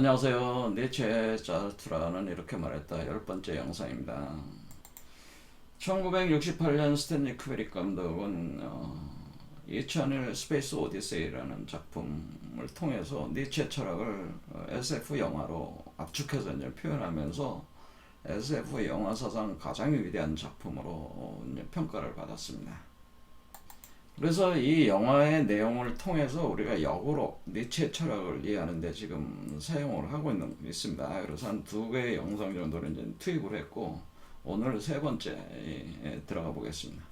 안녕하세요. 니체 자르투라는 이렇게 말했다. 10번째 영상입니다. 1968년 스탠리 쿠브릭 감독은 2001 스페이스 오디세이라는 작품을 통해서 니체 철학을 SF 영화로 압축해서 이제 표현하면서 SF 영화 사상 가장 위대한 작품으로 이제 평가를 받았습니다. 그래서 이 영화의 내용을 통해서 우리가 역으로 니체 철학을 이해하는 데 지금 사용을 하고 있습니다. 그래서 한 두 개의 영상 정도를 이제 투입을 했고, 오늘 세 번째에 들어가 보겠습니다.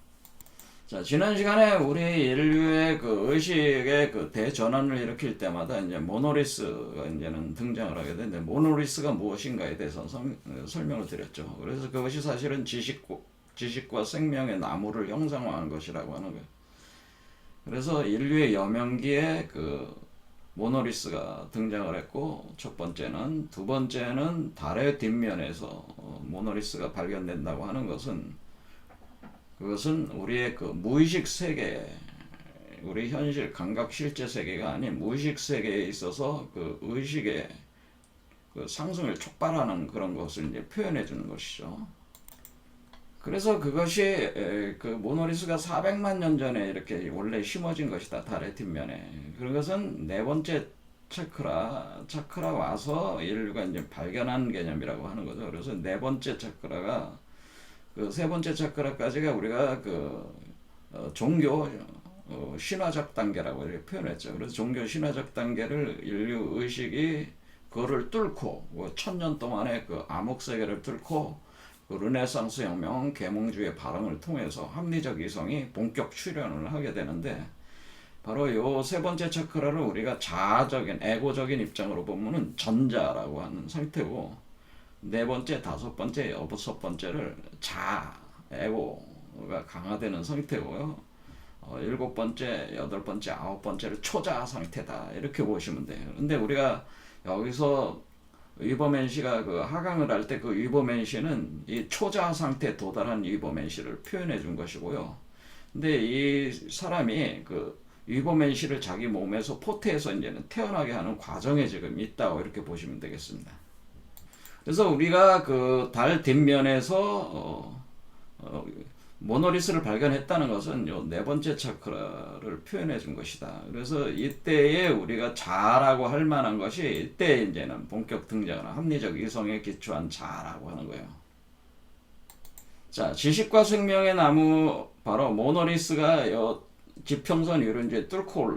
자, 지난 시간에 우리 인류의 그 의식의 그 대전환을 일으킬 때마다 이제 모노리스가 이제는 등장을 하게 되는데, 모노리스가 무엇인가에 대해서 설명을 드렸죠. 그래서 그것이 사실은 지식과 생명의 나무를 형상화한 것이라고 하는 거예요. 그래서 인류의 여명기에 그 모노리스가 등장을 했고, 첫 번째는, 두 번째는 달의 뒷면에서 모노리스가 발견된다고 하는 것은, 그것은 우리의 그 무의식 세계, 우리 현실 감각 실제 세계가 아닌 무의식 세계에 있어서 그 의식의 그 상승을 촉발하는 그런 것을 이제 표현해 주는 것이죠. 그래서 그것이 그 모노리스가 400만 년 전에 이렇게 원래 심어진 것이다. 달의 뒷면에. 그것은 네 번째 차크라 와서 인류가 이제 발견한 개념이라고 하는 거죠. 그래서 네 번째 차크라가 그 세 번째 차크라까지가 우리가 그 종교 신화적 단계라고 이렇게 표현했죠. 그래서 종교 신화적 단계를 인류 의식이 그거를 뚫고 1000년 동안의 그 암흑 세계를 뚫고 그 르네상스 혁명, 계몽주의 발흥을 통해서 합리적 이성이 본격 출현을 하게 되는데, 바로 요 세 번째 차크라를 우리가 자아적인, 에고적인 입장으로 보면은 전자라고 하는 상태고, 네 번째, 다섯 번째, 여섯 번째를 자, 에고가 강화되는 상태고요. 일곱 번째, 여덟 번째, 아홉 번째를 초자 상태다. 이렇게 보시면 돼요. 근데 우리가 여기서 위버맨시가 그 하강을 할 때 그 위버맨시는 이 초자 상태에 도달한 위버맨시를 표현해 준 것이고요. 근데 이 사람이 그 위버맨시를 자기 몸에서 포태해서 이제는 태어나게 하는 과정에 지금 있다고 이렇게 보시면 되겠습니다. 그래서 우리가 그 달 뒷면에서 모노리스를 발견했다는 것은 요 네 번째 차크라를 표현해 준 것이다. 그래서 이때에 우리가 자라고 할 만한 것이 이때 이제는 본격 등장하는 합리적 이성에 기초한 자라고 하는 거예요. 자, 지식과 생명의 나무 바로 모노리스가 요 지평선 위로 이제 뚫고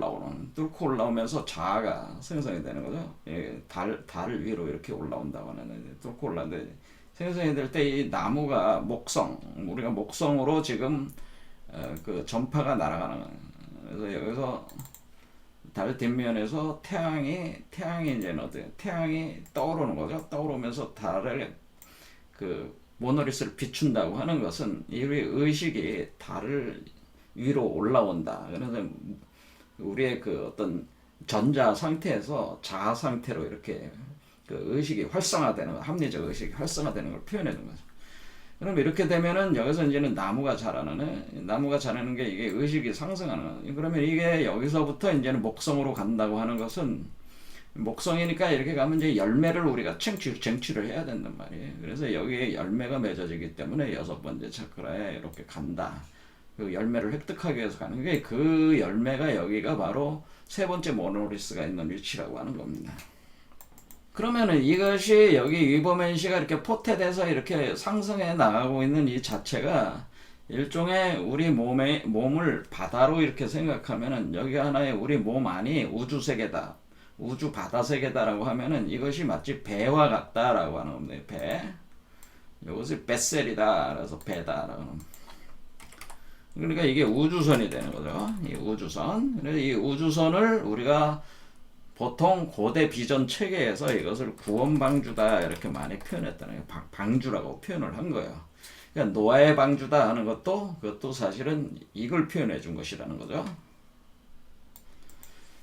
올라오면서 자아가 생성이 되는 거죠. 예, 달 위로 이렇게 올라온다고 하는 뚫고 올라오는데 생성이 될 때 이 나무가 우리가 목성으로 지금 그 전파가 날아가는 거예요. 그래서 여기서 달 뒷면에서 태양이 이제는 어때요? 태양이 떠오르는 거죠. 떠오르면서 달을 그 모노리스를 비춘다고 하는 것은 이 의식이 달을 위로 올라온다. 그래서 우리의 그 어떤 전자 상태에서 자아 상태로 이렇게 그 의식이 활성화되는 거, 합리적 의식이 활성화되는 걸 표현해 준 거죠. 그럼 이렇게 되면은 여기서 이제는 나무가 자라는 게 이게 의식이 상승하는. 그러면 이게 여기서부터 이제는 목성으로 간다고 하는 것은 목성이니까 이렇게 가면 이제 열매를 우리가 쟁취를 해야 된단 말이에요. 그래서 여기에 열매가 맺어지기 때문에 여섯 번째 차크라에 이렇게 간다. 그 열매를 획득하기 위해서 가는 게 그 열매가 여기가 바로 세 번째 모노리스가 있는 위치라고 하는 겁니다. 그러면은 이것이 여기 위버맨시가 이렇게 포태돼서 이렇게 상승해 나가고 있는 이 자체가 일종의 우리 몸을 바다로 이렇게 생각하면은 여기 하나의 우리 몸 안이 우주 세계다. 우주 바다 세계다라고 하면은 이것이 마치 배와 같다라고 하는 겁니다. 배. 이것이 뱃셀이다. 그래서 배다라고 하는. 그러니까 이게 우주선이 되는 거죠. 이 우주선. 그래서 이 우주선을 우리가 보통 고대 비전 체계에서 이것을 구원방주다 이렇게 많이 표현했다는 거예요. 방주라고 표현을 한 거예요. 그러니까 노아의 방주다 하는 그것도 사실은 이걸 표현해 준 것이라는 거죠.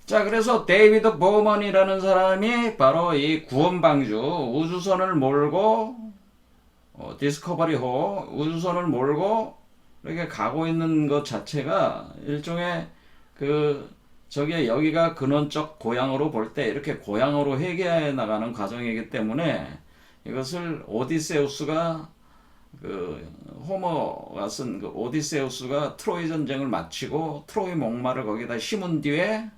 자, 그래서 데이비드 보먼이라는 사람이 바로 이 구원방주 우주선을 몰고 디스커버리호 우주선을 몰고 이렇게 가고 있는 것 자체가 일종의 그 저게 여기가 근원적 고향으로 볼 때 이렇게 고향으로 회귀해 나가는 과정이기 때문에 이것을 오디세우스가 그 호머가 쓴 그 오디세우스가 트로이 전쟁을 마치고 트로이 목마를 거기다 심은 뒤에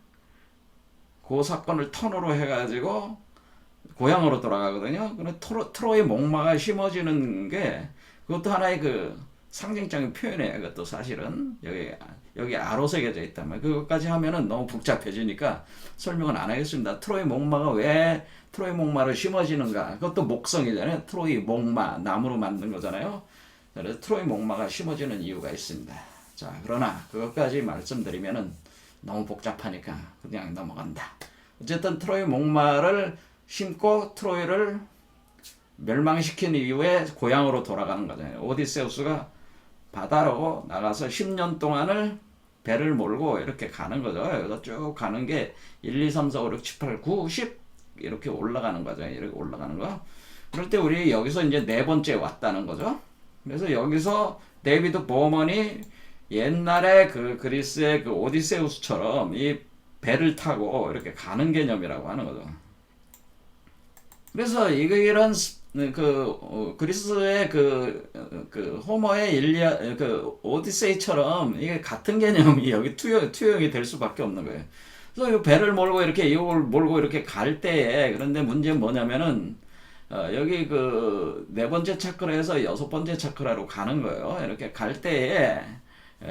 그 사건을 터널로 해가지고 고향으로 돌아가거든요. 근데 트로이 목마가 심어지는 게 그것도 하나의 그 상징적인 표현이에요. 그것도 사실은 여기 아로 새겨져 있다면 그것까지 하면은 너무 복잡해지니까 설명은 안 하겠습니다. 트로이 목마가 왜 트로이 목마를 심어지는가? 그것도 목성이잖아요. 트로이 목마 나무로 만든 거잖아요. 그래서 트로이 목마가 심어지는 이유가 있습니다. 자, 그러나 그것까지 말씀드리면은 너무 복잡하니까 그냥 넘어간다. 어쨌든 트로이 목마를 심고 트로이를 멸망시킨 이후에 고향으로 돌아가는 거잖아요. 오디세우스가 바다로 나가서 10년 동안을 배를 몰고 이렇게 가는 거죠. 그래서 쭉 가는 게 1, 2, 3, 4, 5, 6, 7, 8, 9, 10 이렇게 올라가는 거죠. 이렇게 올라가는 거. 그럴 때 우리 여기서 이제 네 번째 왔다는 거죠. 그래서 여기서 데이비드 보먼이 옛날에 그 그리스의 그 오디세우스처럼 이 배를 타고 이렇게 가는 개념이라고 하는 거죠. 그래서 이런 그리스의 그 호머의 일리아 그 오디세이처럼 이게 같은 개념이 여기 투영이 될 수밖에 없는 거예요. 그래서 이 배를 몰고 이렇게 이걸 몰고 이렇게 갈 때에 그런데 문제는 뭐냐면은 여기 그 네 번째 차크라에서 여섯 번째 차크라로 가는 거예요. 이렇게 갈 때에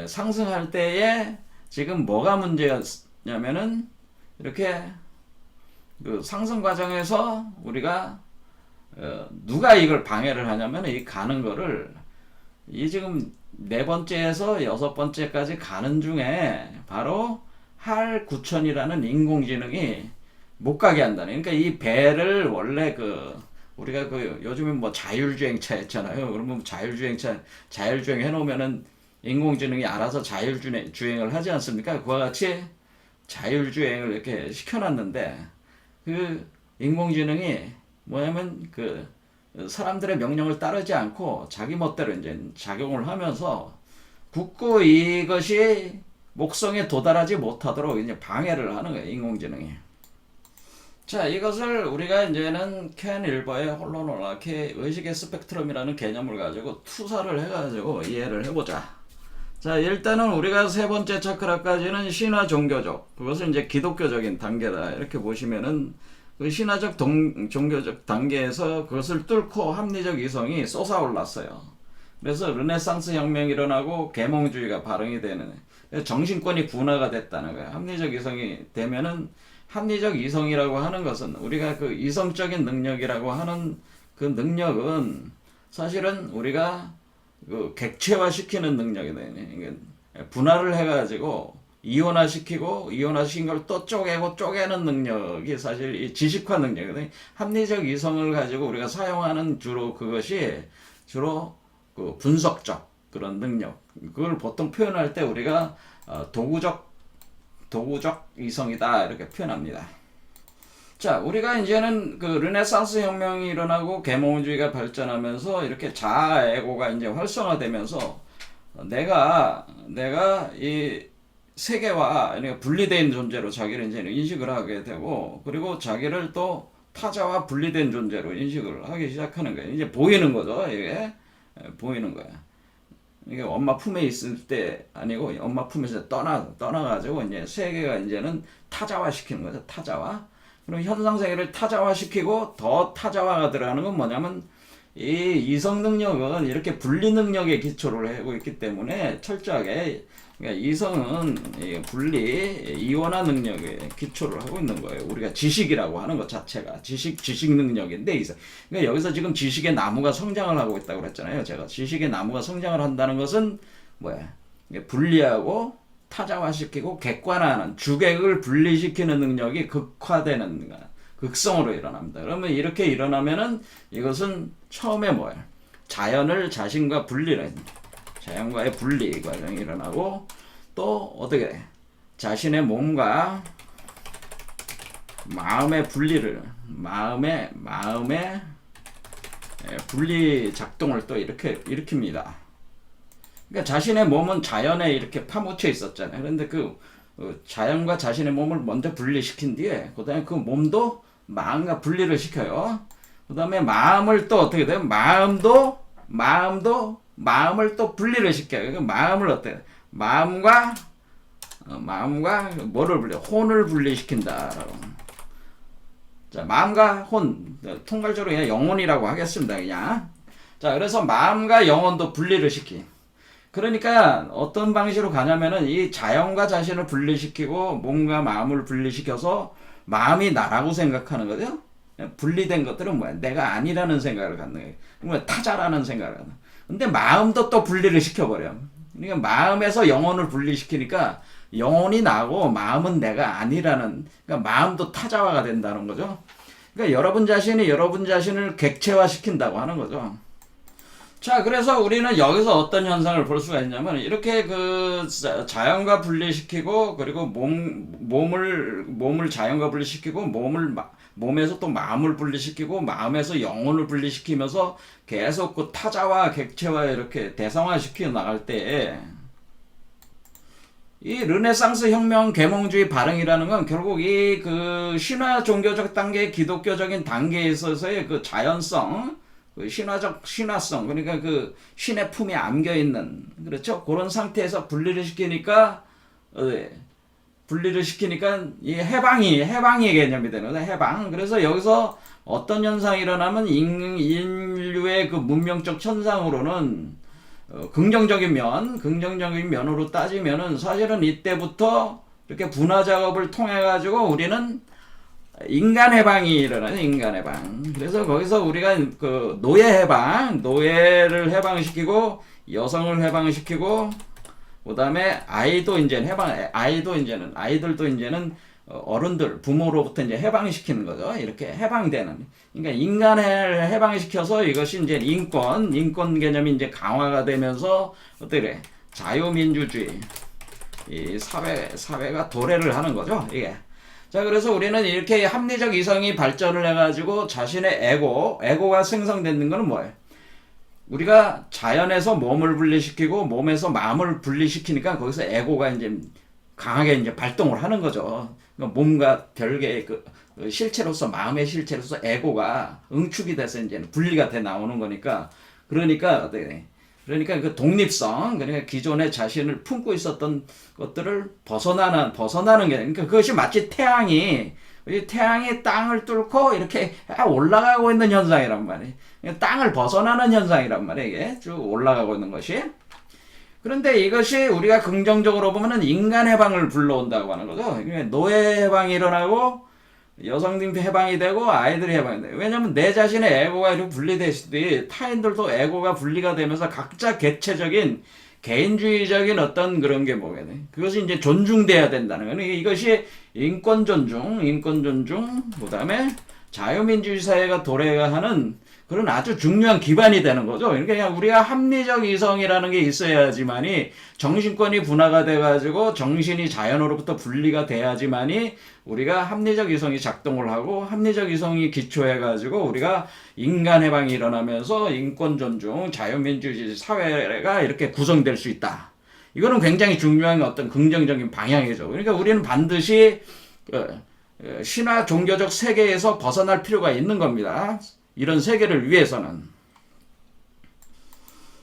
상승할 때에 지금 뭐가 문제였냐면은 이렇게 그 상승 과정에서 우리가 누가 이걸 방해를 하냐면 이 가는 거를 이 지금 네 번째에서 여섯 번째까지 가는 중에 바로 할 9천이라는 인공지능이 못 가게 한다는. 그러니까 이 배를 원래 그 우리가 그 요즘에 뭐 자율주행차 했잖아요. 그러면 자율주행 해놓으면은 인공지능이 알아서 자율주행을 하지 않습니까? 그와 같이 자율주행을 이렇게 시켜놨는데 그 인공지능이 뭐냐면 그 사람들의 명령을 따르지 않고 자기 멋대로 이제 작용을 하면서 굳고 이것이 목성에 도달하지 못하도록 이제 방해를 하는 거예요, 인공지능이. 자, 이것을 우리가 이제는 켄 일버의 홀로노라키 의식의 스펙트럼이라는 개념을 가지고 투사를 해가지고 이해를 해보자. 자, 일단은 우리가 세 번째 차크라까지는 신화 종교적, 그것은 이제 기독교적인 단계다. 이렇게 보시면은 그 신화적 종교적 단계에서 그것을 뚫고 합리적 이성이 솟아올랐어요. 그래서 르네상스 혁명이 일어나고 계몽주의가 발흥이 되는 정신권이 분화가 됐다는 거예요. 합리적 이성이 되면은 합리적 이성이라고 하는 것은 우리가 그 이성적인 능력이라고 하는 그 능력은 사실은 우리가 그 객체화시키는 능력이다. 분할을 해가지고 이온화시킨 걸 또 쪼개고 쪼개는 능력이 사실 이 지식화 능력이거든요. 합리적 이성을 가지고 우리가 사용하는 그것이 주로 그 분석적 그런 능력. 그걸 보통 표현할 때 우리가 도구적 이성이다 이렇게 표현합니다. 자, 우리가 이제는 그 르네상스 혁명이 일어나고 계몽주의가 발전하면서 이렇게 자아 에고가 이제 활성화되면서 내가 이 세계와 분리된 존재로 자기를 이제 인식을 하게 되고 그리고 자기를 또 타자와 분리된 존재로 인식을 하기 시작하는 거예요. 이제 보이는 거죠. 이게 보이는 거야. 이게 엄마 품에 있을 때 아니고 엄마 품에서 떠나가지고 이제 세계가 이제는 타자화 시키는 거죠. 타자화. 그럼 현상 세계를 타자화 시키고 더 타자화가 들어가는 건 뭐냐면 이 이성 능력은 이렇게 분리 능력에 기초를 하고 있기 때문에 철저하게 그러니까 이성은 분리 이원화 능력에 기초를 하고 있는 거예요. 우리가 지식이라고 하는 것 자체가 지식 능력인데 이성. 그러니까 여기서 지금 지식의 나무가 성장을 하고 있다고 그랬잖아요. 제가 지식의 나무가 성장을 한다는 것은 뭐야? 분리하고 타자화시키고 객관화하는 주객을 분리시키는 능력이 극화되는 극성으로 일어납니다. 그러면 이렇게 일어나면은 이것은 처음에 뭐야? 자연을 자신과 분리를 자연과의 분리 과정이 일어나고 또 어떻게 자신의 몸과 마음의 분리를 마음의 분리 작동을 또 이렇게 일으킵니다. 그러니까 자신의 몸은 자연에 이렇게 파묻혀 있었잖아요. 그런데 그 자연과 자신의 몸을 먼저 분리시킨 뒤에 그다음에 그 몸도 마음과 분리를 시켜요. 그다음에 마음을 또 어떻게 돼요? 마음을 또 분리를 시켜요. 그 마음을 어때? 마음과 뭐를 분리? 혼을 분리시킨다라고. 자, 마음과 혼, 통괄적으로 그냥 영혼이라고 하겠습니다. 그냥. 자, 그래서 마음과 영혼도 분리를 시키. 그러니까 어떤 방식으로 가냐면은 이 자연과 자신을 분리시키고 몸과 마음을 분리시켜서 마음이 나라고 생각하는 거죠. 분리된 것들은 뭐야? 내가 아니라는 생각을 갖는 거예요. 그러면 타자라는 생각을 갖는 거예요. 근데 마음도 또 분리를 시켜버려. 그러니까 마음에서 영혼을 분리시키니까 영혼이 나고 마음은 내가 아니라는, 그러니까 마음도 타자화가 된다는 거죠. 그러니까 여러분 자신이 여러분 자신을 객체화시킨다고 하는 거죠. 자, 그래서 우리는 여기서 어떤 현상을 볼 수가 있냐면, 이렇게 그 자연과 분리시키고, 그리고 몸을 자연과 분리시키고, 몸에서 또 마음을 분리시키고, 마음에서 영혼을 분리시키면서 계속 그 타자와 객체와 이렇게 대상화시켜 나갈 때, 이 르네상스 혁명 계몽주의 발흥이라는 건 결국 이 그 신화 종교적 단계, 기독교적인 단계에 있어서의 그 자연성, 그 신화성, 그러니까 그 신의 품에 안겨 있는, 그렇죠? 그런 상태에서 분리를 시키니까 이 해방의 개념이 되는 거죠. 해방. 그래서 여기서 어떤 현상이 일어나면 인류의 그 문명적 현상으로는 긍정적인 면으로 따지면은 사실은 이때부터 이렇게 분화 작업을 통해 가지고 우리는 인간 해방이 일어나요. 인간 해방. 그래서 거기서 우리가 그 노예를 해방시키고 여성을 해방시키고 그다음에 아이들도 이제는 어른들 부모로부터 이제 해방시키는 거죠. 이렇게 해방되는. 그러니까 인간을 해방시켜서 이것이 이제 인권 개념이 이제 강화가 되면서 어떻게 그래? 자유민주주의 이 사회가 도래를 하는 거죠. 이게. 자, 그래서 우리는 이렇게 합리적 이성이 발전을 해가지고 자신의 에고가 생성되는 거는 뭐예요? 우리가 자연에서 몸을 분리시키고 몸에서 마음을 분리시키니까 거기서 에고가 이제 강하게 이제 발동을 하는 거죠. 그러니까 몸과 별개의 그 실체로서, 마음의 실체로서 에고가 응축이 돼서 이제 분리가 돼 나오는 거니까, 그러니까 그 독립성, 그러니까 기존의 자신을 품고 있었던 것들을 벗어나는 게, 그러니까 그것이 마치 태양이 땅을 뚫고 이렇게 올라가고 있는 현상이란 말이에요. 땅을 벗어나는 현상이란 말이에요. 이게 쭉 올라가고 있는 것이. 그런데 이것이 우리가 긍정적으로 보면은 인간 해방을 불러온다고 하는 거죠. 그러니까 노예 해방이 일어나고 여성들 해방이 되고 아이들이 해방이 돼요. 왜냐면 내 자신의 에고가 이렇게 분리됐을 타인들도 에고가 분리가 되면서 각자 개체적인 개인주의적인 어떤 그런 게 뭐게 돼. 그것이 이제 존중돼야 된다는 거예요. 이것이 인권 존중, 그다음에 자유민주주의 사회가 도래하는 그런 아주 중요한 기반이 되는 거죠. 그러니까 우리가 합리적 이성이라는 게 있어야지만이 정신권이 분화가 돼가지고 정신이 자연으로부터 분리가 돼야지만이 우리가 합리적 이성이 작동을 하고 합리적 이성이 기초해가지고 우리가 인간 해방이 일어나면서 인권 존중, 자유민주주의 사회가 이렇게 구성될 수 있다. 이거는 굉장히 중요한 어떤 긍정적인 방향이죠. 그러니까 우리는 반드시 신화 종교적 세계에서 벗어날 필요가 있는 겁니다. 이런 세계를 위해서는.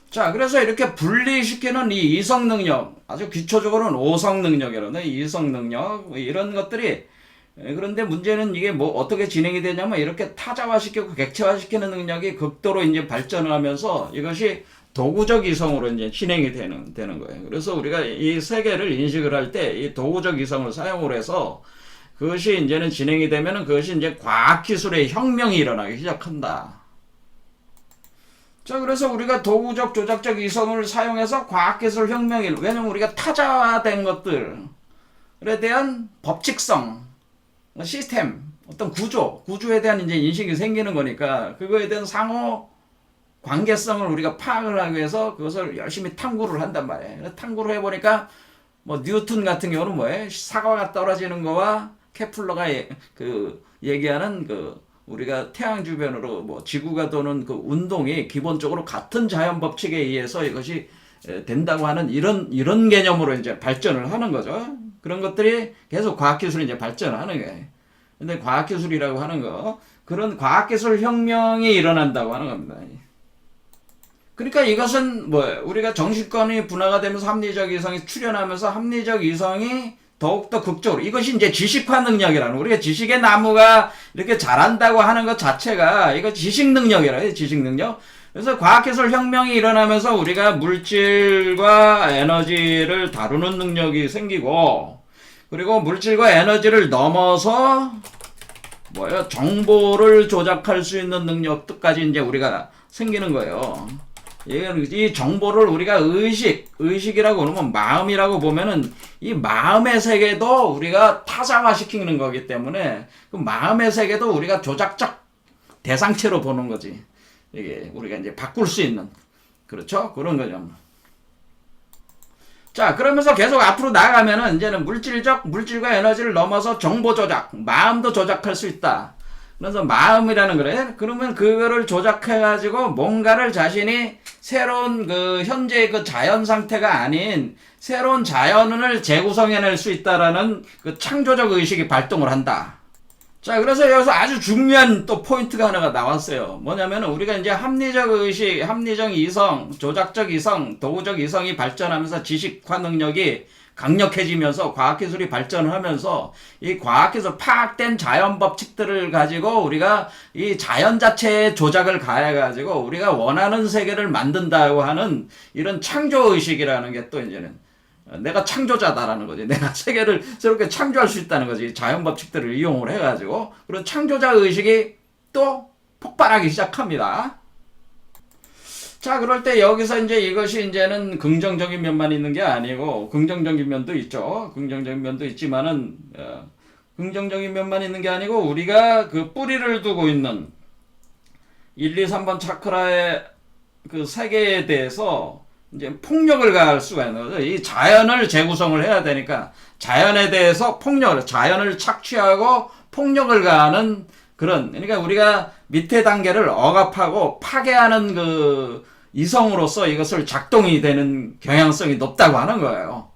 자, 그래서 이렇게 분리시키는 이 이성 능력, 아주 기초적으로는 오성 능력이라는 이성 능력, 이런 것들이, 그런데 문제는 이게 뭐 어떻게 진행이 되냐면 이렇게 타자화시키고 객체화시키는 능력이 극도로 이제 발전을 하면서 이것이 도구적 이성으로 이제 진행이 되는 거예요. 그래서 우리가 이 세계를 인식을 할 때 이 도구적 이성을 사용을 해서 그것이 이제는 진행이 되면은 그것이 이제 과학기술의 혁명이 일어나기 시작한다. 자, 그래서 우리가 도구적, 조작적 이성을 사용해서 과학기술 혁명이, 왜냐면 우리가 타자화된 것들에 대한 법칙성, 시스템, 어떤 구조에 대한 이제 인식이 생기는 거니까 그거에 대한 상호 관계성을 우리가 파악을 하기 위해서 그것을 열심히 탐구를 한단 말이에요. 탐구를 해보니까 뭐 뉴턴 같은 경우는 뭐예요? 사과가 떨어지는 거와 케플러가 그 얘기하는 그 우리가 태양 주변으로 뭐 지구가 도는 그 운동이 기본적으로 같은 자연 법칙에 의해서 이것이 된다고 하는 이런 개념으로 이제 발전을 하는 거죠. 그런 것들이 계속 과학기술이 이제 발전하는 거예요. 근데 과학기술이라고 하는 거, 그런 과학기술 혁명이 일어난다고 하는 겁니다. 그러니까 이것은 뭐예요? 우리가 정치권이 분화가 되면서 합리적 이성이 출현하면서 합리적 이성이 더욱더 극적으로, 이것이 이제 지식화 능력이라는, 우리가 지식의 나무가 이렇게 자란다고 하는 것 자체가 이거 지식 능력이라 해요. 지식 능력. 그래서 과학기술 혁명이 일어나면서 우리가 물질과 에너지를 다루는 능력이 생기고, 그리고 물질과 에너지를 넘어서 뭐예요? 정보를 조작할 수 있는 능력까지 이제 우리가 생기는 거예요. 이 정보를 우리가 의식이라고 그러면 마음이라고 보면은 이 마음의 세계도 우리가 타자화시키는 거기 때문에 그 마음의 세계도 우리가 조작적 대상체로 보는 거지. 이게 우리가 이제 바꿀 수 있는, 그렇죠? 그런 거죠. 자, 그러면서 계속 앞으로 나아가면은 이제는 물질과 에너지를 넘어서 정보 조작, 마음도 조작할 수 있다. 그래서 마음이라는 거래. 그러면 그거를 조작해가지고 뭔가를 자신이 새로운 그 현재의 그 자연 상태가 아닌 새로운 자연을 재구성해낼 수 있다라는 그 창조적 의식이 발동을 한다. 자, 그래서 여기서 아주 중요한 또 포인트가 하나가 나왔어요. 뭐냐면 우리가 이제 합리적 의식, 합리적 이성, 조작적 이성, 도구적 이성이 발전하면서 지식화 능력이 강력해지면서 과학기술이 발전을 하면서 이 과학기술 파악된 자연 법칙들을 가지고 우리가 이 자연 자체의 조작을 가해가지고 우리가 원하는 세계를 만든다고 하는 이런 창조의식이라는 게 또 이제는 내가 창조자다라는 거지. 내가 세계를 새롭게 창조할 수 있다는 거지. 자연 법칙들을 이용을 해가지고 그런 창조자 의식이 또 폭발하기 시작합니다. 자, 그럴 때 여기서 이제 이것이 이제는 긍정적인 면만 있는 게 아니고 긍정적인 면도 있죠. 긍정적인 면도 있지만은 긍정적인 면만 있는 게 아니고 우리가 그 뿌리를 두고 있는 1, 2, 3번 차크라의 그 세계에 대해서 이제 폭력을 가할 수가 있는 거죠. 이 자연을 재구성을 해야 되니까 자연에 대해서 자연을 착취하고 폭력을 가하는 그런, 그러니까 우리가 밑에 단계를 억압하고 파괴하는 그 이성으로서 이것을 작동이 되는 경향성이 높다고 하는 거예요.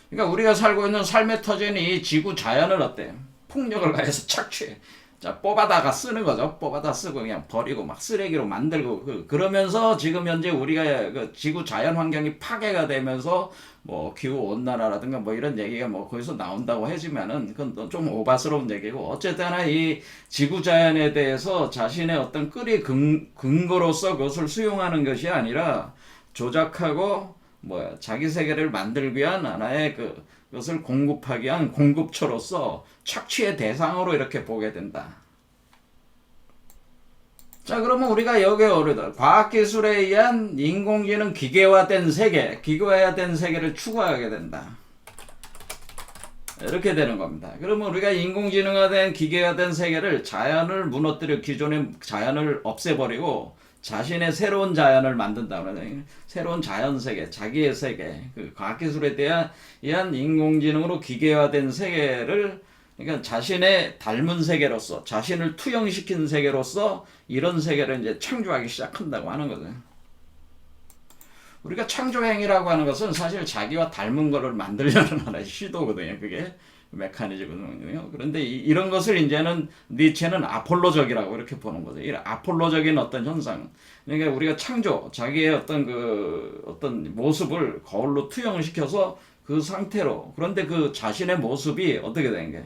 그러니까 우리가 살고 있는 삶의 터전이 이 지구 자연을 어때? 폭력을 가해서 착취해. 자, 뽑아다가 쓰는 거죠. 뽑아다 쓰고 그냥 버리고 막 쓰레기로 만들고 그러면서 지금 현재 우리가 그 지구 자연 환경이 파괴가 되면서 뭐 기후 온난화라든가 뭐 이런 얘기가 뭐 거기서 나온다고 하지만은 그건 좀 오바스러운 얘기고, 어쨌든 이 지구 자연에 대해서 자신의 어떤 근거로서 그것을 수용하는 것이 아니라 조작하고 뭐 자기 세계를 만들기 위한 하나의 그것을 공급하기 위한 공급처로서 착취의 대상으로 이렇게 보게 된다. 자, 그러면 우리가 여기에 오르다 과학기술에 의한 인공지능 기계화된 세계를 추구하게 된다. 이렇게 되는 겁니다. 그러면 우리가 인공지능화된 기계화된 세계를, 자연을 무너뜨려 기존의 자연을 없애버리고 자신의 새로운 자연을 만든다. 새로운 자연 세계, 자기의 세계, 그 과학기술에 의한 인공지능으로 기계화된 세계를, 그러니까 자신의 닮은 세계로서, 자신을 투영시킨 세계로서 이런 세계를 이제 창조하기 시작한다고 하는 거죠. 우리가 창조행위라고 하는 것은 사실 자기와 닮은 거를 만들려는 하나의 시도거든요. 그게 메커니즘이거든요. 그런데 이런 것을 이제는 니체는 아폴로적이라고 이렇게 보는 거죠. 이 아폴로적인 어떤 현상. 그러니까 우리가 자기의 어떤 모습을 거울로 투영을 시켜서 그 상태로, 그런데 그 자신의 모습이 어떻게 되는 게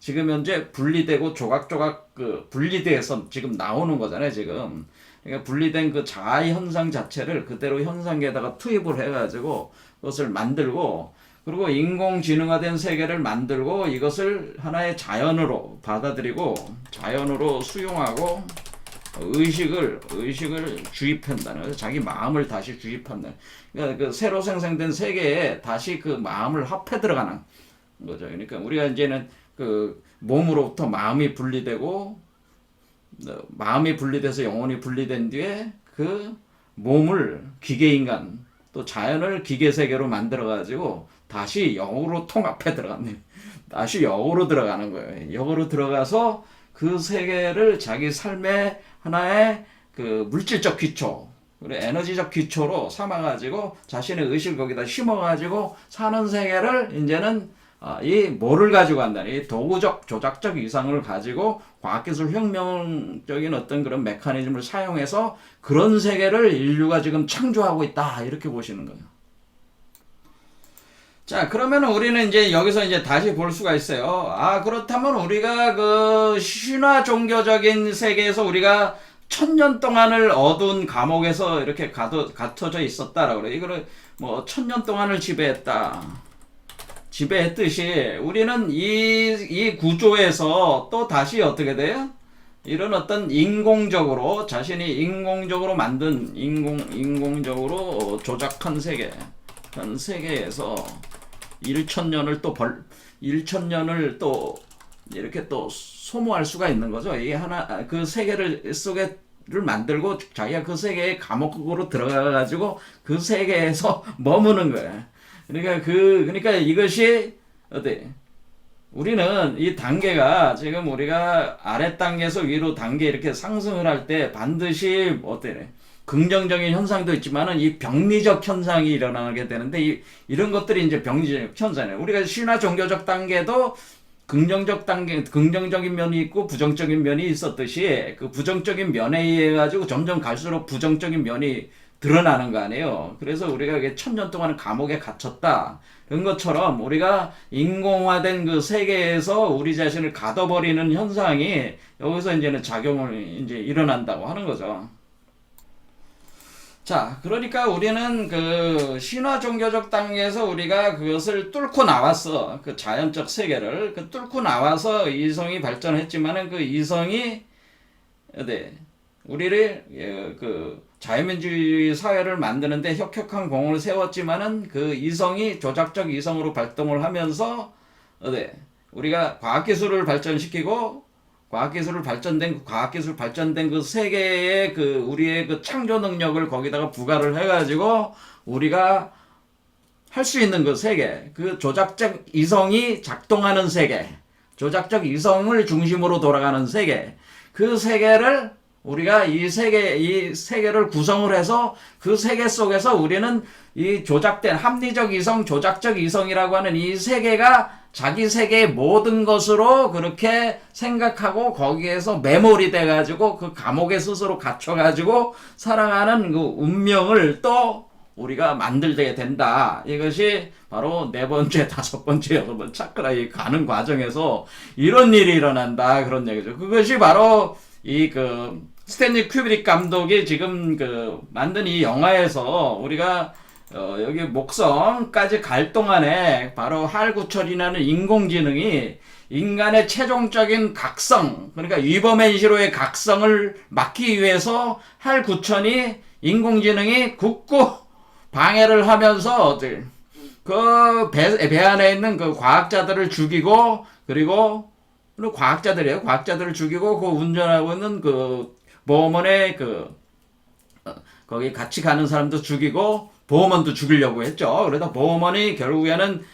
지금 현재 분리되고 조각조각 분리돼서 지금 나오는 거잖아요, 지금. 그러니까 분리된 그 자아 현상 자체를 그대로 현상계에다가 투입을 해가지고 그것을 만들고, 그리고 인공지능화된 세계를 만들고 이것을 하나의 자연으로 받아들이고 자연으로 수용하고 의식을 주입한다는 거죠. 자기 마음을 다시 주입한다는. 그러니까 그 새로 생성된 세계에 다시 그 마음을 합해 들어가는 거죠. 그러니까 우리가 이제는 그 몸으로부터 마음이 분리돼서 영혼이 분리된 뒤에 그 몸을 기계인간, 또 자연을 기계세계로 만들어가지고 다시 영으로 통합해 들어가네. 다시 영으로 들어가는 거예요. 영으로 들어가서 그 세계를 자기 삶의 하나의 그 물질적 기초, 그리고 에너지적 기초로 삼아가지고 자신의 의식을 거기다 심어가지고 사는 세계를 이제는 이 뭐를 가지고 한다니 이 도구적 조작적 이상을 가지고 과학기술 혁명적인 어떤 그런 메커니즘을 사용해서 그런 세계를 인류가 지금 창조하고 있다 이렇게 보시는 거예요. 자, 그러면 우리는 이제 여기서 이제 다시 볼 수가 있어요. 아, 그렇다면 우리가 그 신화 종교적인 세계에서 우리가 1000년 동안을 어두운 감옥에서 이렇게 갇혀져 있었다라고 그래요. 이거를 뭐 1000년 동안을 지배했다. 지배했듯이 우리는 이 구조에서 또 다시 어떻게 돼요? 이런 어떤 인공적으로 자신이 인공적으로 만든 인공적으로 조작한 세계, 그런 세계에서 1000년을 또 1000년을 또 이렇게 또 소모할 수가 있는 거죠. 이게 하나 그 세계를 속에를 만들고 자기가 그 세계의 감옥으로 들어가 가지고 그 세계에서 머무는 거야. 그러니까 이것이 어때? 우리는 이 단계가 지금 우리가 아래 단계에서 위로 단계 이렇게 상승을 할 때 반드시 어때? 긍정적인 현상도 있지만은 이 병리적 현상이 일어나게 되는데 이런 것들이 이제 병리적 현상이에요. 우리가 신화 종교적 단계도 긍정적인 면이 있고 부정적인 면이 있었듯이 그 부정적인 면에 의해 가지고 점점 갈수록 부정적인 면이 드러나는 거 아니에요. 그래서 우리가 이게 1000년 동안 감옥에 갇혔다. 그런 것처럼 우리가 인공화된 그 세계에서 우리 자신을 가둬버리는 현상이 여기서 이제는 작용을 이제 일어난다고 하는 거죠. 자, 그러니까 우리는 그 신화 종교적 단계에서 우리가 그것을 뚫고 나왔어. 그 자연적 세계를 뚫고 나와서 이성이 발전했지만은 그 이성이 네, 우리를 그 자유민주주의 사회를 만드는데 혁혁한 공을 세웠지만은 그 이성이 조작적 이성으로 발동을 하면서 네, 우리가 과학기술을 발전시키고 과학기술 발전된 그 세계의 그 우리의 그 창조 능력을 거기다가 부과를 해가지고 우리가 할 수 있는 그 세계, 그 조작적 이성이 작동하는 세계, 조작적 이성을 중심으로 돌아가는 세계, 그 세계를 우리가 이 세계를 구성을 해서 그 세계 속에서 우리는 이 조작된 합리적 이성, 조작적 이성이라고 하는 이 세계가 자기 세계의 모든 것으로 그렇게 생각하고 거기에서 매몰이 돼가지고 그 감옥에 스스로 갇혀가지고 살아가는 그 운명을 또 우리가 만들게 된다. 이것이 바로 4번째, 5번째, 6번째 차크라에 가는 과정에서 이런 일이 일어난다. 그런 얘기죠. 그것이 바로 스탠리 큐브릭 감독이 지금 만든 이 영화에서 우리가 여기 목성까지 갈 동안에 바로 할구철이라는 인공지능이 인간의 최종적인 각성, 그러니까 위버맨시로의 각성을 막기 위해서 할구천이 인공지능이 굳고 방해를 하면서 그 배 안에 있는 그 과학자들을 죽이고 그리고 과학자들이에요. 과학자들을 죽이고 그 운전하고 있는 그 보험원의 거기 같이 가는 사람도 죽이고 보험원도 죽이려고 했죠. 그러다 보험원이 결국에는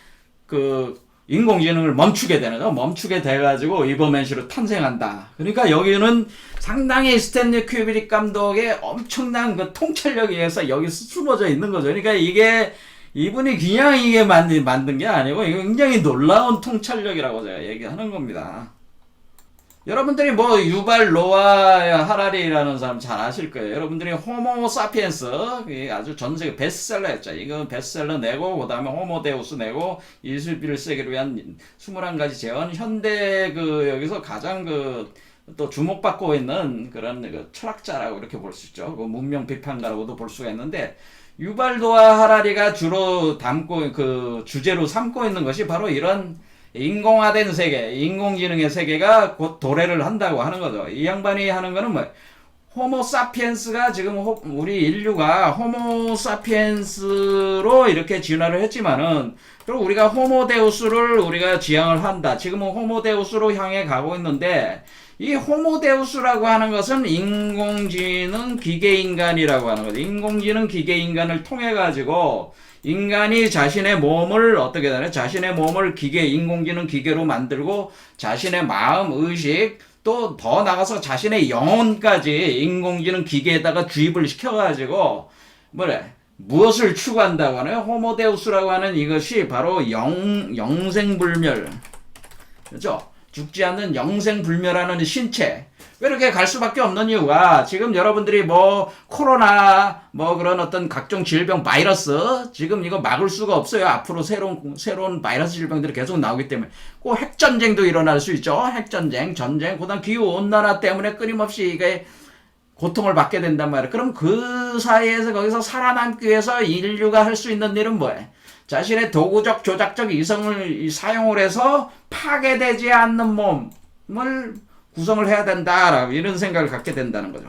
그 인공지능을 멈추게 되는 거, 멈추게 돼가지고 이버맨시로 탄생한다. 그러니까 여기는 상당히 스탠리 큐브릭 감독의 엄청난 그 통찰력에 의해서 여기 숨어져 있는 거죠. 그러니까 이분이 그냥 이게 만든 게 아니고 굉장히 놀라운 통찰력이라고 제가 얘기하는 겁니다. 여러분들이 뭐 유발 노아 하라리라는 사람 잘 아실 거예요. 여러분들이 호모 사피엔스 아주 전 세계 베스트셀러였죠. 이거 베스트셀러 내고 그다음에 호모 데우스 내고 21세기를 위한 21가지 재현 현대 여기서 가장 또 주목받고 있는 그런 철학자라고 이렇게 볼 수 있죠. 문명 비판가라고도 볼 수가 있는데 유발 노아 하라리가 주로 주제로 삼고 있는 것이 바로 이런 인공화된 세계, 인공지능의 세계가 곧 도래를 한다고 하는 거죠. 이 양반이 하는 거는 뭐, 호모 사피엔스가 지금 우리 인류가 호모 사피엔스로 이렇게 진화를 했지만은, 그리고 우리가 호모 데우스를 우리가 지향을 한다. 지금은 호모 데우스로 향해 가고 있는데, 이 호모 데우스라고 하는 것은 인공지능 기계인간이라고 하는 거죠. 인공지능 기계인간을 통해 가지고 인간이 자신의 몸을 어떻게 되나? 자신의 몸을 인공지능 기계로 만들고 자신의 마음, 의식, 또 더 나가서 자신의 영혼까지 인공지능 기계에다가 주입을 시켜가지고 무엇을 추구한다고 하나요? 호모데우스라고 하는 이것이 바로 영생불멸. 그렇죠? 죽지 않는 영생불멸하는 신체. 왜 이렇게 갈 수밖에 없는 이유가 지금 여러분들이 뭐 코로나 뭐 그런 어떤 각종 질병 바이러스 지금 이거 막을 수가 없어요. 앞으로 새로운 바이러스 질병들이 계속 나오기 때문에 꼭 핵전쟁도 일어날 수 있죠. 핵전쟁, 전쟁, 그다음 기후 온난화 때문에 끊임없이 이게 고통을 받게 된단 말이에요. 그럼 그 사이에서 거기서 살아남기 위해서 인류가 할 수 있는 일은 뭐예요? 자신의 도구적 조작적 이성을 사용을 해서 파괴되지 않는 몸을 구성을 해야 된다라고 이런 생각을 갖게 된다는 거죠.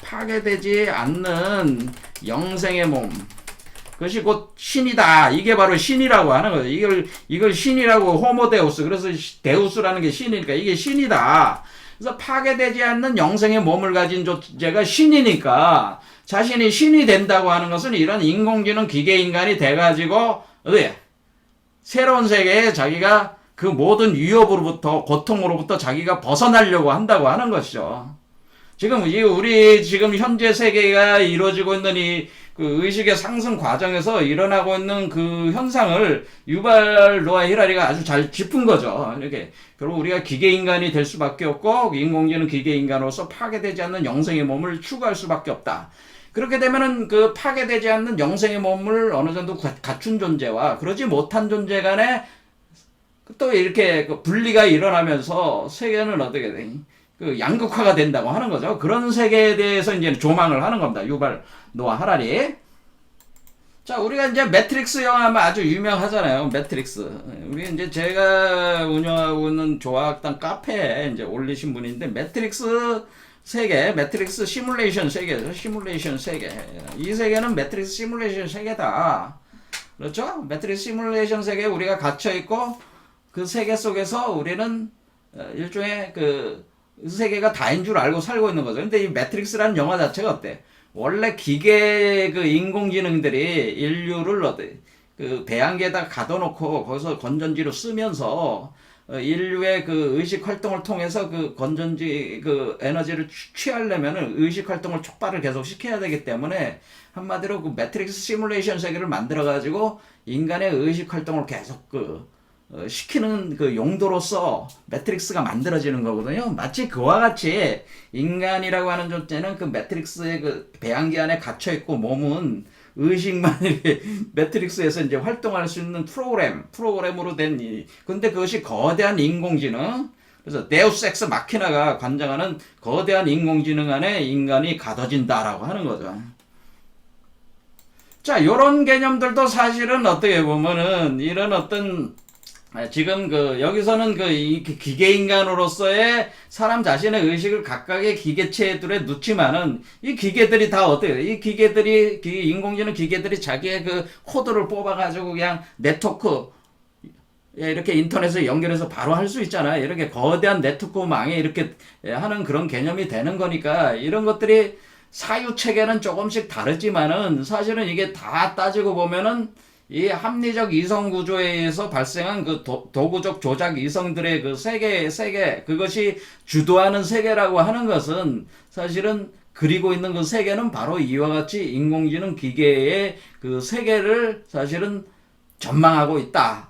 파괴되지 않는 영생의 몸. 그것이 곧 신이다. 이게 바로 신이라고 하는 거죠. 이걸 신이라고 호모데우스. 그래서 데우스라는 게 신이니까 이게 신이다. 그래서 파괴되지 않는 영생의 몸을 가진 존재가 신이니까 자신이 신이 된다고 하는 것은 이런 인공지능 기계인간이 돼가지고 새로운 세계에 자기가 그 모든 위협으로부터 고통으로부터 자기가 벗어나려고 한다고 하는 것이죠. 지금 우리 지금 현재 세계가 이루어지고 있는 그 의식의 상승 과정에서 일어나고 있는 그 현상을 유발 노아 히라리가 아주 잘 짚은 거죠. 이렇게 결국 우리가 기계인간이 될 수밖에 없고 인공지능 기계인간으로서 파괴되지 않는 영생의 몸을 추구할 수밖에 없다. 그렇게 되면은 그 파괴되지 않는 영생의 몸을 어느 정도 갖춘 존재와 그러지 못한 존재 간에 또 이렇게 분리가 일어나면서 세계는 어떻게 돼? 그 양극화가 된다고 하는 거죠. 그런 세계에 대해서 이제 조망을 하는 겁니다. 유발 노아 하라리. 자, 우리가 이제 매트릭스 영화 하면 아주 유명하잖아요. 매트릭스. 우리 이제 제가 운영하고 있는 조화학당 카페에 이제 올리신 분인데 매트릭스 세계, 매트릭스 시뮬레이션 세계죠. 시뮬레이션 세계. 이 세계는 매트릭스 시뮬레이션 세계다. 그렇죠? 매트릭스 시뮬레이션 세계에 우리가 갇혀 있고 그 세계 속에서 우리는 일종의 그 세계가 다인 줄 알고 살고 있는 거죠. 근데 이 매트릭스라는 영화 자체가 어때? 원래 기계 그 인공지능들이 인류를 그 배양계에다 가둬놓고 거기서 건전지로 쓰면서 인류의 그 의식 활동을 통해서 그 건전지 그 에너지를 취하려면은 의식 활동을 촉발을 계속 시켜야 되기 때문에 한마디로 그 매트릭스 시뮬레이션 세계를 만들어 가지고 인간의 의식 활동을 계속 시키는 그 용도로서 매트릭스가 만들어지는 거거든요. 마치 그와 같이 인간이라고 하는 존재는 그 매트릭스의 그 배양기 안에 갇혀 있고 몸은 의식만 이렇게 매트릭스에서 이제 활동할 수 있는 프로그램으로 된 근데 그것이 거대한 인공지능. 그래서 데우스 엑스 마키나가 관장하는 거대한 인공지능 안에 인간이 가둬진다라고 하는 거죠. 자, 요런 개념들도 사실은 어떻게 보면은 이런 어떤 지금 여기서는 이 기계인간으로서의 사람 자신의 의식을 각각의 기계체들에 놓지만은 이 기계들이 다 어때요? 이 기계들이 인공지능 기계들이 자기의 그 코드를 뽑아가지고 그냥 네트워크 이렇게 인터넷에 연결해서 바로 할 수 있잖아요. 이렇게 거대한 네트워크망에 이렇게 하는 그런 개념이 되는 거니까 이런 것들이 사유 체계는 조금씩 다르지만은 사실은 이게 다 따지고 보면은 이 합리적 이성 구조에 의해서 발생한 그 도구적 조작 이성들의 그 세계, 그것이 주도하는 세계라고 하는 것은 사실은 그리고 있는 그 세계는 바로 이와 같이 인공지능 기계의 그 세계를 사실은 전망하고 있다.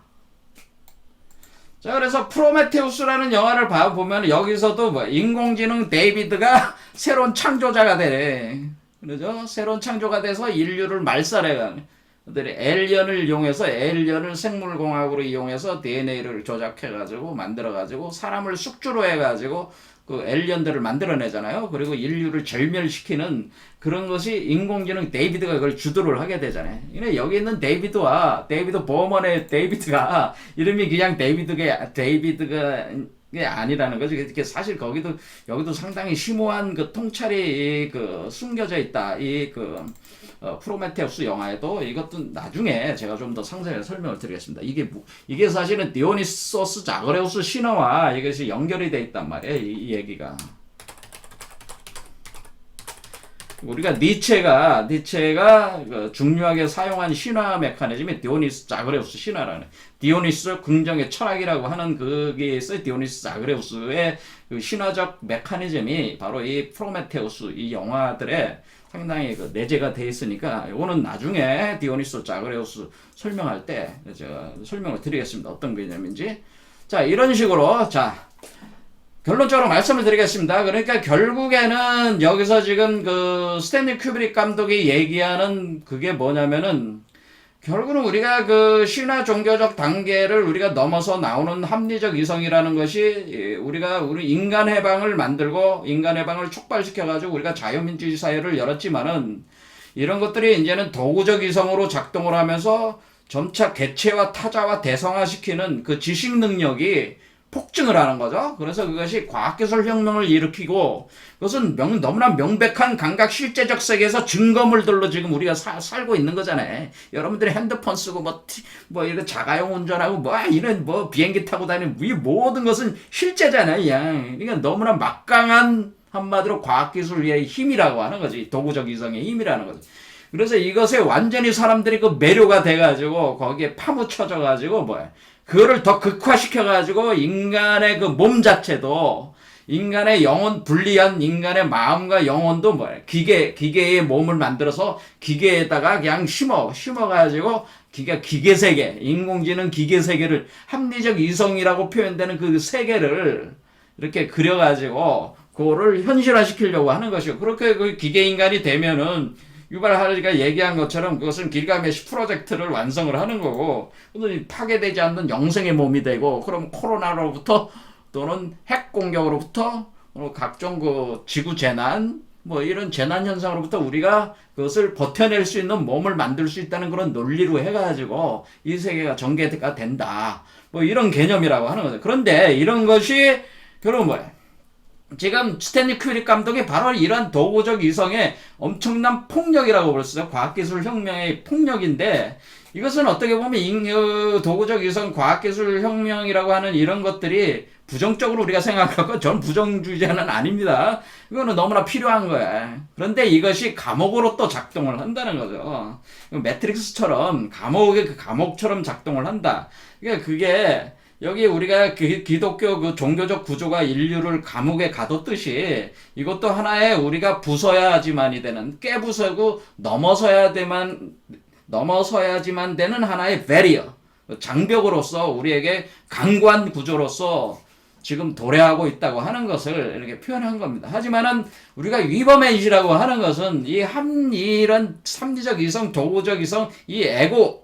자, 그래서 프로메테우스라는 영화를 보면 여기서도 뭐 인공지능 데이비드가 새로운 창조자가 되네. 그러죠? 새로운 창조가 돼서 인류를 말살해가는. 에일리언을 이용해서 에일리언을 생물공학으로 이용해서 DNA를 조작해가지고 만들어가지고 사람을 숙주로 해가지고 그 에일리언들을 만들어내잖아요. 그리고 인류를 절멸시키는 그런 것이 인공지능 데이비드가 그걸 주도를 하게 되잖아요. 근데 여기 있는 데이비드 보먼의 데이비드가 이름이 그냥 데이비드가 아니라는 거죠. 이렇게 사실 여기도 상당히 심오한 그 통찰이 숨겨져 있다. 프로메테우스 영화에도 이것도 나중에 제가 좀 더 상세하게 설명을 드리겠습니다. 이게 사실은 디오니소스 자그레우스 신화와 이것이 연결이 돼 있단 말이에요. 이 얘기가. 우리가 니체가 그 중요하게 사용한 신화 메커니즘이 디오니스 자그레우스 신화라는, 디오니스 긍정의 철학이라고 하는 그게 있어요. 디오니스 자그레우스의 그 신화적 메커니즘이 바로 이 프로메테우스 이 영화들에 상당히 그 내재가 돼 있으니까 이거는 나중에 디오니스 자그레우스 설명할 때 제가 설명을 드리겠습니다. 어떤 개념인지. 자, 이런 식으로 자 결론적으로 말씀을 드리겠습니다. 그러니까 결국에는 여기서 지금 그 스탠리 큐브릭 감독이 얘기하는 그게 뭐냐면은 결국은 우리가 그 신화 종교적 단계를 우리가 넘어서 나오는 합리적 이성이라는 것이 우리 인간 해방을 만들고 인간 해방을 촉발시켜 가지고 우리가 자유민주주의 사회를 열었지만은 이런 것들이 이제는 도구적 이성으로 작동을 하면서 점차 개체와 타자와 대성화시키는 그 지식 능력이 폭증을 하는 거죠. 그래서 그것이 과학기술 혁명을 일으키고 그것은 너무나 명백한 감각 실제적 세계에서 증거물들로 지금 우리가 살고 있는 거잖아요. 여러분들이 핸드폰 쓰고 뭐 이런 자가용 운전하고 뭐 이런 뭐 비행기 타고 다니는 이 모든 것은 실제잖아요. 그러니까 너무나 막강한 한마디로 과학기술의 힘이라고 하는 거지. 도구적 이성의 힘이라는 거지. 그래서 이것에 완전히 사람들이 그 매료가 돼가지고 거기에 파묻혀져가지고 그거를 더 극화시켜가지고 인간의 그 몸 자체도 인간의 영혼 분리한 인간의 마음과 영혼도 기계의 몸을 만들어서 기계에다가 그냥 심어가지고 기계 세계, 인공지능 기계 세계를 합리적 이성이라고 표현되는 그 세계를 이렇게 그려가지고 그거를 현실화시키려고 하는 것이고 그렇게 그 기계 인간이 되면은 유발 하리가 얘기한 것처럼 그것은 길가메시 프로젝트를 완성을 하는 거고 파괴되지 않는 영생의 몸이 되고 그럼 코로나로부터 또는 핵 공격으로부터 각종 그 지구 재난 뭐 이런 재난 현상으로부터 우리가 그것을 버텨낼 수 있는 몸을 만들 수 있다는 그런 논리로 해가지고 이 세계가 전개가 된다. 뭐 이런 개념이라고 하는 거죠. 그런데 이런 것이 결국은 뭐예요? 지금 스탠리 큐브릭 감독이 바로 이런 도구적 이성의 엄청난 폭력이라고 볼 수 있어요. 과학기술 혁명의 폭력인데 이것은 어떻게 보면 도구적 이성 과학기술 혁명이라고 하는 이런 것들이 부정적으로 우리가 생각하고 전 부정주의자는 아닙니다. 이거는 너무나 필요한 거야. 그런데 이것이 감옥으로 또 작동을 한다는 거죠. 매트릭스처럼 감옥처럼 작동을 한다. 그러니까 그게 여기 우리가 기독교 그 종교적 구조가 인류를 감옥에 가뒀듯이 이것도 하나의 우리가 부숴야지만이 되는 깨부수고 넘어서야지만 되는 하나의 베리어 장벽으로서 우리에게 강관 구조로서 지금 도래하고 있다고 하는 것을 이렇게 표현한 겁니다. 하지만은 우리가 위버맨시라고 하는 것은 이런 합리적 이성, 도구적 이성, 이 에고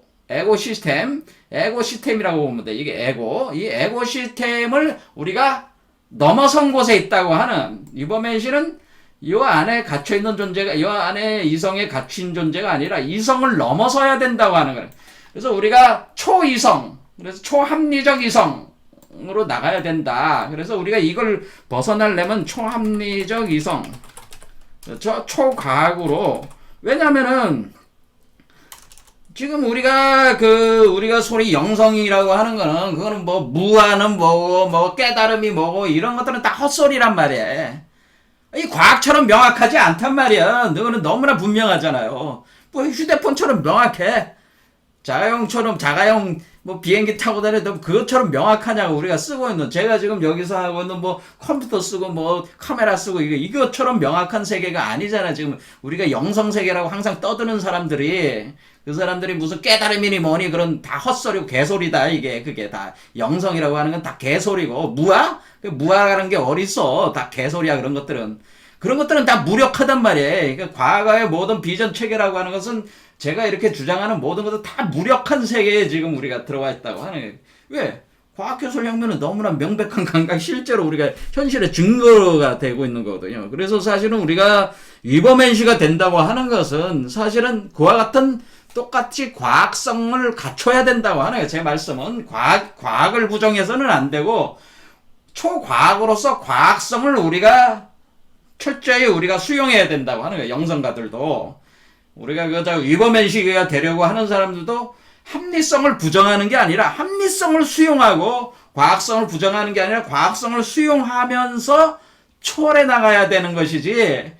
시스템이라고 보면 돼. 이게 이 에고 시스템을 우리가 넘어선 곳에 있다고 하는 위버맨시는 이 안에 갇혀있는 존재가, 이 안에 이성에 갇힌 존재가 아니라 이성을 넘어서야 된다고 하는 거예요. 그래서 우리가 초이성, 그래서 초합리적 이성으로 나가야 된다. 그래서 우리가 이걸 벗어나려면 초합리적 이성, 초과학으로, 왜냐면은, 지금 우리가 소위 영성이라고 하는 거는, 그거는 뭐, 무아는 뭐고, 깨달음이 뭐고, 이런 것들은 다 헛소리란 말이야. 이 과학처럼 명확하지 않단 말이야. 너는 너무나 분명하잖아요. 뭐 휴대폰처럼 명확해. 자가용 뭐 비행기 타고 다녀도 그것처럼 명확하냐고 우리가 쓰고 있는. 제가 지금 여기서 하고 있는 뭐 컴퓨터 쓰고 뭐 카메라 쓰고 이것처럼 명확한 세계가 아니잖아. 지금 우리가 영성 세계라고 항상 떠드는 사람들이 그 사람들이 무슨 깨달음이니 뭐니 그런 다 헛소리고 개소리다. 그게 다 영성이라고 하는 건 다 개소리고 무아라는 게 어딨어. 다 개소리야. 그런 것들은 다 무력하단 말이에요. 그러니까 과거의 모든 비전 체계라고 하는 것은 제가 이렇게 주장하는 모든 것은 다 무력한 세계에 지금 우리가 들어와 있다고 하는 거예요. 왜? 과학기술 혁명은 너무나 명백한 감각 실제로 우리가 현실의 증거가 되고 있는 거거든요. 그래서 사실은 우리가 위버맨시가 된다고 하는 것은 사실은 그와 같은 똑같이 과학성을 갖춰야 된다고 하는 거예요. 제 말씀은 과학을 부정해서는 안 되고 초과학으로서 과학성을 우리가 철저히 우리가 수용해야 된다고 하는 거예요. 영성가들도. 우리가 위버맨시가 되려고 하는 사람들도 합리성을 부정하는 게 아니라 합리성을 수용하고 과학성을 부정하는 게 아니라 과학성을 수용하면서 초월해 나가야 되는 것이지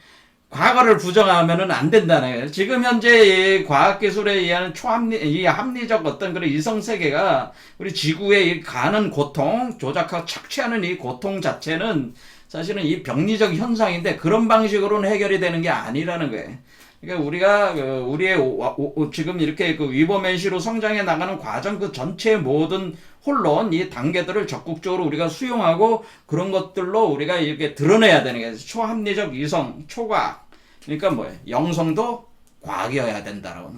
과거를 부정하면은 안 된다는 거예요. 지금 현재 이 과학기술에 의한 이 합리적 어떤 그런 이성 세계가 우리 지구에 이 가는 고통, 조작하고 착취하는 이 고통 자체는 사실은 이 병리적 현상인데 그런 방식으로는 해결이 되는 게 아니라는 거예요. 그러니까 우리가 우리의 지금 이렇게 그 위버맨시로 성장해 나가는 과정 그 전체 모든 혼론 이 단계들을 적극적으로 우리가 수용하고 그런 것들로 우리가 이렇게 드러내야 되는 게 초합리적 이성, 초과학. 그러니까 뭐예요? 영성도 과학이어야 된다라고.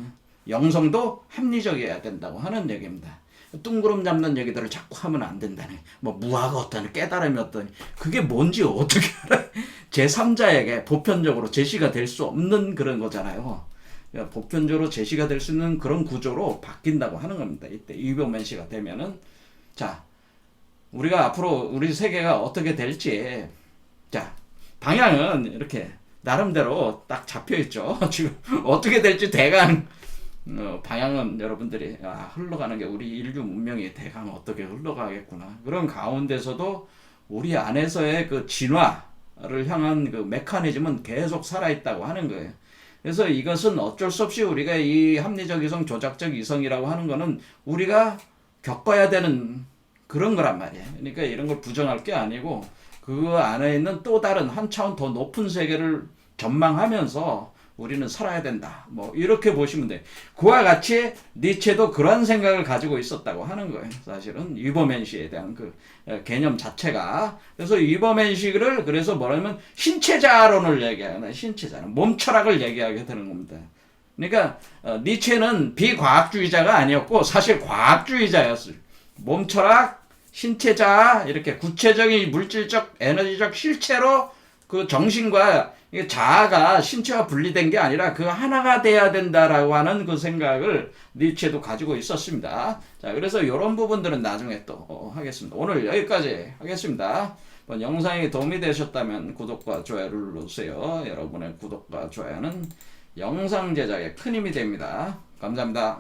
영성도 합리적이어야 된다고 하는 얘기입니다. 뚱그름 잡는 얘기들을 자꾸 하면 안 된다네. 뭐 무화가 어떠니 깨달음이 어떠니 그게 뭔지 어떻게 알아? 제3자에게 보편적으로 제시가 될 수 없는 그런 거잖아요. 그러니까 보편적으로 제시가 될 수 있는 그런 구조로 바뀐다고 하는 겁니다. 이때 이병맨시가 되면은 자 우리가 앞으로 우리 세계가 어떻게 될지 자 방향은 이렇게 나름대로 딱 잡혀 있죠. 지금 어떻게 될지 대강 방향은 여러분들이 흘러가는 게 우리 인류 문명이 대강 어떻게 흘러가겠구나. 그런 가운데서도 우리 안에서의 그 진화를 향한 그 메커니즘은 계속 살아있다고 하는 거예요. 그래서 이것은 어쩔 수 없이 우리가 이 합리적 이성, 조작적 이성이라고 하는 거는 우리가 겪어야 되는 그런 거란 말이에요. 그러니까 이런 걸 부정할 게 아니고 그 안에 있는 또 다른 한 차원 더 높은 세계를 전망하면서 우리는 살아야 된다. 뭐 이렇게 보시면 돼. 그와 같이 니체도 그런 생각을 가지고 있었다고 하는 거예요. 사실은 위버맨시에 대한 그 개념 자체가. 그래서 위버맨시를 그래서 뭐라면 신체자론을 얘기하는 신체자론, 몸 철학을 얘기하게 되는 겁니다. 그러니까 니체는 비과학주의자가 아니었고 사실 과학주의자였어요. 몸 철학, 신체자 이렇게 구체적인 물질적, 에너지적 실체로 그 정신과 자아가 신체와 분리된 게 아니라 그 하나가 돼야 된다라고 하는 그 생각을 니체도 가지고 있었습니다. 자, 그래서 이런 부분들은 나중에 또 하겠습니다. 오늘 여기까지 하겠습니다. 영상이 도움이 되셨다면 구독과 좋아요를 눌러주세요. 여러분의 구독과 좋아요는 영상 제작에 큰 힘이 됩니다. 감사합니다.